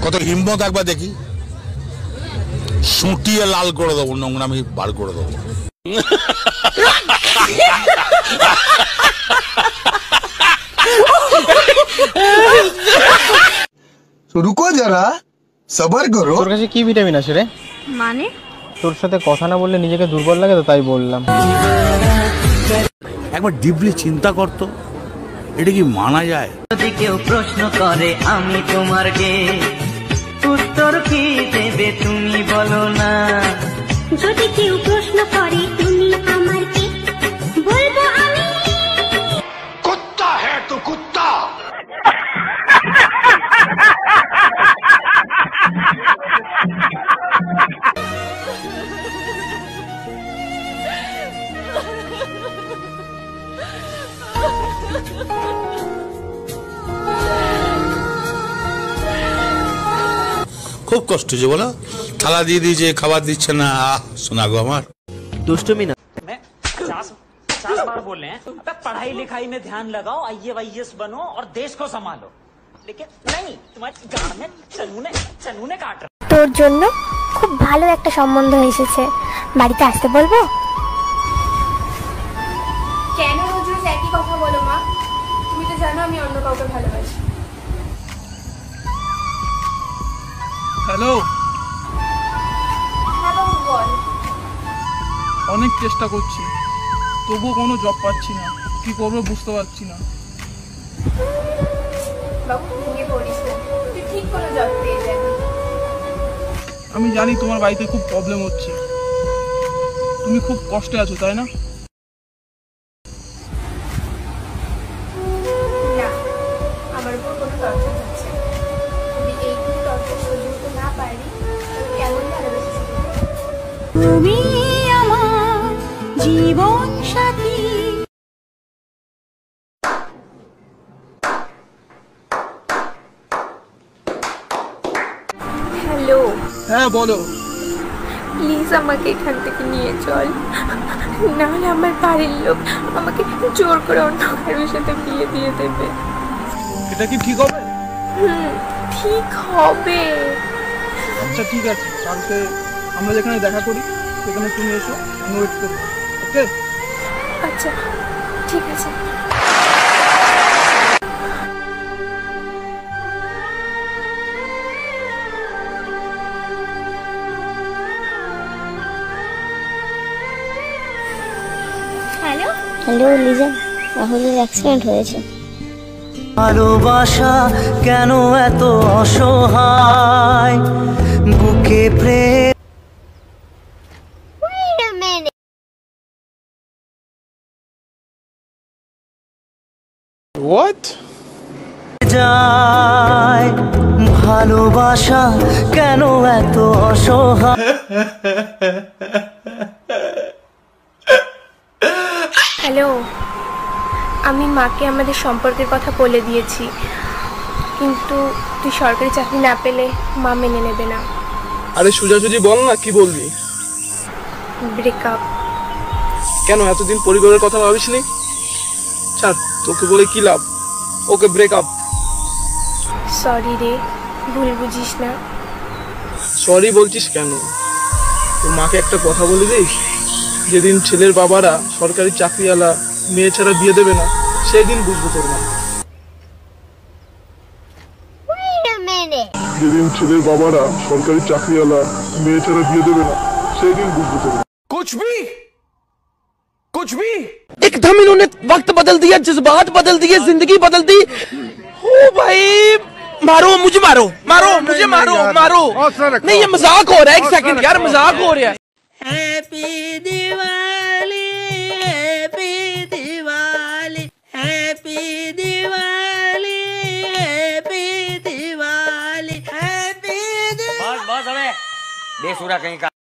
কত হিম্মত একবার দেখি, সুটিয়ে লাল করে দেবো, নোংরামি বার করে দেবো। রুকো যারা, সবার করো। তোর কাছে কি ভিটামিন আছে রে? মানে তোর সাথে কথা না বললে নিজেকে দুর্বল লাগে তো, তাই বললাম। একবার ডিপলি চিন্তা করতো, এটা কি মানা যায়? যদি কেউ প্রশ্ন করে আমি তোমার কে, উত্তর কি দেবে তুমি বলো না। যদি কেউ প্রশ্ন করে তুমি আমার কে, বলবো আমি কুত্তা হ্যাঁ তো কুত্তা। খুব কষ্ট হচ্ছে বলো, থালা দিয়ে দিয়েছে, খাবার দিচ্ছে না। শোনা গো আমার দুষ্টুমি না। मैं 50 बार बोले हैं पढ़ाई लिखाई में ध्यान लगाओ, IAS बनो और देश को संभालो, लेकिन नहीं, तुम्हारे गाड़ में चनूने काट रहा। তোর জন্য খুব ভালো একটা সম্বন্ধ এসেছে, বাড়িতে আসতে বলবো? কেন রোজ রোজ একই কথা বলো মা? তুমি তো জানো আমি অন্য কাউকে ভালোবাসি। হ্যালো, হ্যাঁ বাবু বল। অনেক চেষ্টা করছি, তবুও কোনো জব পাচ্ছি না। কি করবো বুঝতে পারছি না। বাবু ভেঙে পড়িস না, তুই ঠিক কোনো জব পেয়ে যাবি। আমি জানি তোমার বাড়িতে খুব প্রবলেম হচ্ছে, তুমি খুব কষ্টে আছো, তাই না? না, আমার উপর কোনো টর্চার হচ্ছে না। যদি এইটুকু টর্চার সহ্য করতে না পারি তাহলে কেমন ভালোবেসে তুমি আমার জীবন সাথী। হ্যালো, হ্যাঁ বলো। প্লিজ আমাকে এখান থেকে নিয়ে চল, নাহলে আমার বাড়ির লোক আমাকে জোর করে অন্য কারোর সাথে বিয়ে দিয়ে দেবে। এটা কি ঠিক হবে? ঠিক হবে। আচ্ছা ঠিক আছে, কালকে আমরা যেখানে দেখা করি সেখানে তুমি এসো, আমি ওয়েট করবো। ওকে? আচ্ছা ঠিক আছে। হ্যালো হ্যালো লিজা, রাহুলের অ্যাক্সিডেন্ট হয়েছে। ভালোবাসা কেন এত অসহায়, বুকে প্রেম হোয়াট যায়, ভালোবাসা কেন এত অসহায়। হ্যালো, আমি মাকে আমাদের সম্পর্কের কথা বলে দিয়েছি, কিন্তু তুই সরকারি চাকরি না পেলে মা মেনে নেবে না। আরে সোজাসুজি বল না, কি বলবি? ব্রেকআপ। কেন এতদিন পরিবারের কথা ভাবিসনি? ছাড়, তোকে বলে কি লাভ? ওকে ব্রেকআপ। সরি রে, ভুল বুঝিস না। সরি বলছিস কেন? তোর মাকে একটা কথা বলে দিস, যেদিন ছেলের বাবারা সরকারি চাকরিওয়ালা মেয়ে ছাড়া বিয়ে দেবে না, সেই দিন বুঝবো তোর মা। যেদিন ছেলের বাবারা সরকারি চাকরিওয়ালা মেয়ে ছাড়া বিয়ে দেবে না, সেই দিন বুঝবো তোর মা। कुछ भी एकदम इन्होंने वक्त बदल दिया, जज्बात बदल दिए, जिंदगी बदल दी। ओ भाई, मारो मुझे, मारो मारो मुझे, मारो मारो। नहीं ये मजाक हो रहा है, एक सेकंड यार, मजाक हो रहा है। Happy Diwali, happy Diwali, happy Diwali, happy Diwali, happy Diwali. बस बस, अबे बेसुरा कहीं का।